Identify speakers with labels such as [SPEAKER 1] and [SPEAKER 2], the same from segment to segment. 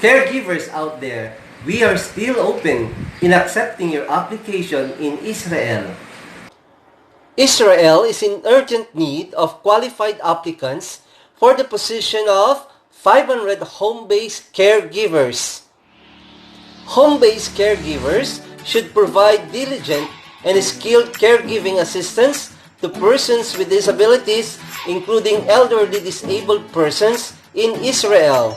[SPEAKER 1] Caregivers out there, we are still open in accepting your application in Israel. Israel is in urgent need of qualified applicants for the position of 500 home-based caregivers. Home-based caregivers should provide diligent and skilled caregiving assistance to persons with disabilities, including elderly disabled persons in Israel.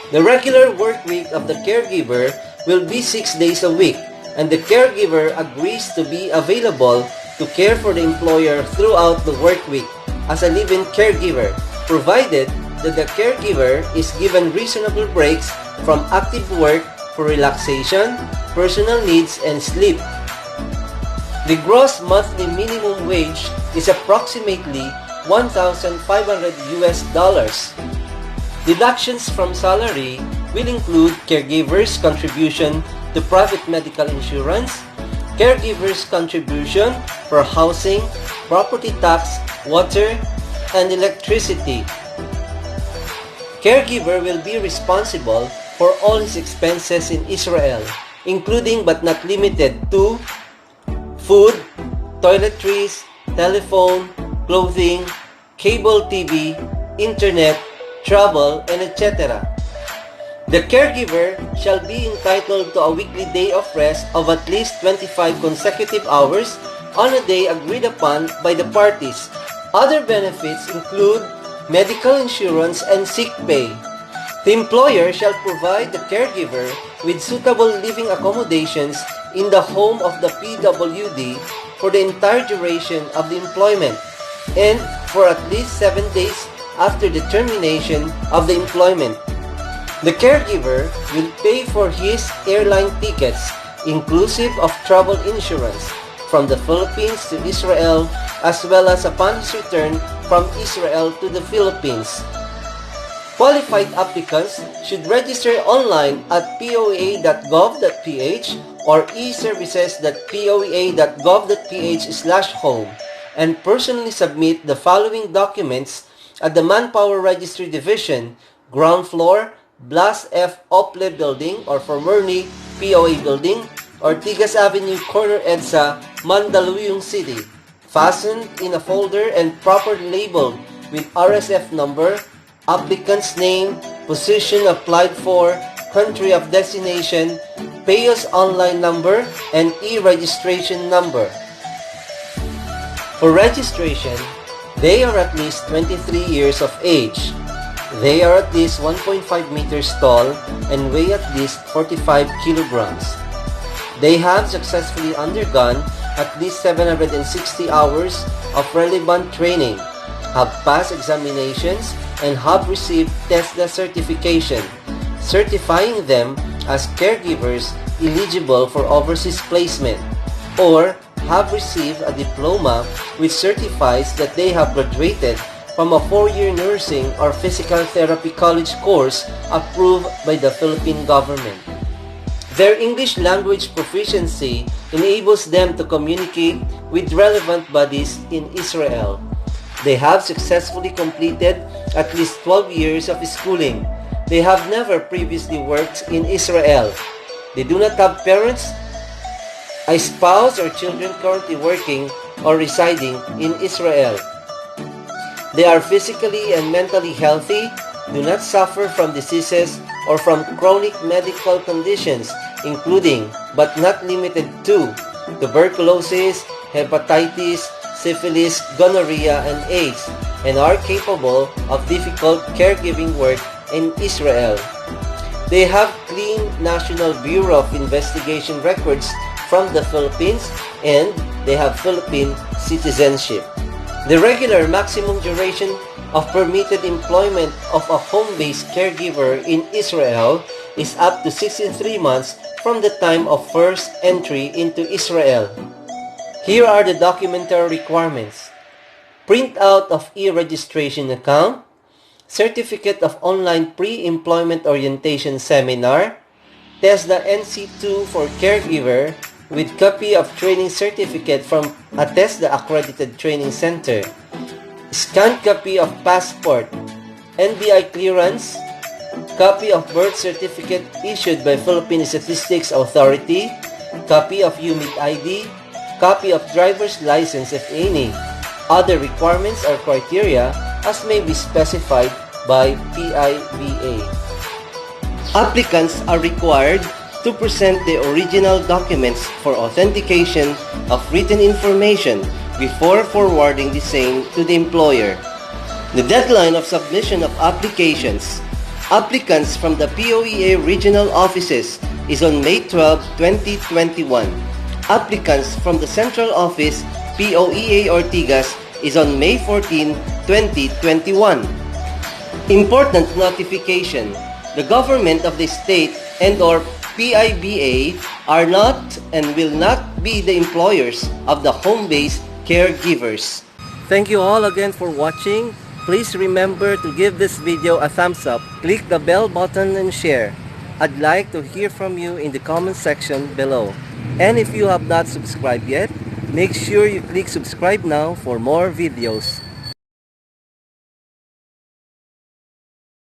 [SPEAKER 1] The regular work week of the caregiver will be 6 days a week, and the caregiver agrees to be available to care for the employer throughout the work week as a live-in caregiver, provided that the caregiver is given reasonable breaks from active work for relaxation, personal needs, and sleep. The gross monthly minimum wage is approximately $1,500 US. Deductions from salary will include caregivers' contribution to private medical insurance, caregivers' contribution for housing, property tax, water, and electricity. Caregiver will be responsible for all his expenses in Israel, including but not limited to food, toiletries, telephone, clothing, cable TV, internet, travel, and etc. The caregiver shall be entitled to a weekly day of rest of at least 25 consecutive hours on a day agreed upon by the parties. Other benefits include medical insurance and sick pay. The employer shall provide the caregiver with suitable living accommodations in the home of the PWD for the entire duration of the employment and for at least 7 days after the termination of the employment. The caregiver will pay for his airline tickets, inclusive of travel insurance, from the Philippines to Israel, as well as upon his return from Israel to the Philippines. Qualified applicants should register online at poea.gov.ph or eservices.poea.gov.ph/home and personally submit the following documents at the Manpower Registry Division, ground floor, Blas F. Ople Building or formerly POA Building, Ortigas Avenue, corner EDSA, Mandaluyong City, fastened in a folder and properly labeled with RSF number, applicant's name, position applied for, country of destination, payers online number, and e-registration number. For registration, they are at least 23 years of age. They are at least 1.5 meters tall and weigh at least 45 kilograms. They have successfully undergone at least 760 hours of relevant training, have passed examinations, and have received TESDA certification, certifying them as caregivers eligible for overseas placement, or have received a diploma which certifies that they have graduated from a 4-year nursing or physical therapy college course approved by the Philippine government. Their English language proficiency enables them to communicate with relevant bodies in Israel. They have successfully completed at least 12 years of schooling. They have never previously worked in Israel. They do not have parents, a spouse, or children currently working or residing in Israel. They are physically and mentally healthy, do not suffer from diseases or from chronic medical conditions, including but not limited to tuberculosis, hepatitis, syphilis, gonorrhea, and AIDS, and are capable of difficult caregiving work in Israel. They have clean National Bureau of Investigation records from the Philippines, and they have Philippine citizenship. The regular maximum duration of permitted employment of a home-based caregiver in Israel is up to 63 months from the time of first entry into Israel. Here are the documentary requirements: printout of e-registration account, certificate of online pre-employment orientation seminar, TESDA NC2 for caregiver with copy of training certificate from a TESDA accredited training center, scanned copy of passport, NBI clearance, copy of birth certificate issued by Philippine Statistics Authority, copy of UMIT ID, copy of driver's license if any. Other requirements or criteria as may be specified by PIBA. Applicants are required to present the original documents for authentication of written information before forwarding the same to the employer. The deadline of submission of applications. Applicants from the POEA regional offices is on May 12, 2021. Applicants from the central office, POEA Ortigas, is on May 14, 2021. Important notification. The government of the state and/or PIBA are not and will not be the employers of the home-based caregivers. Thank you all again for watching. Please remember to give this video a thumbs up, click the bell button and share. I'd like to hear from you in the comment section below. And if you have not subscribed yet, make sure you click subscribe now for more videos.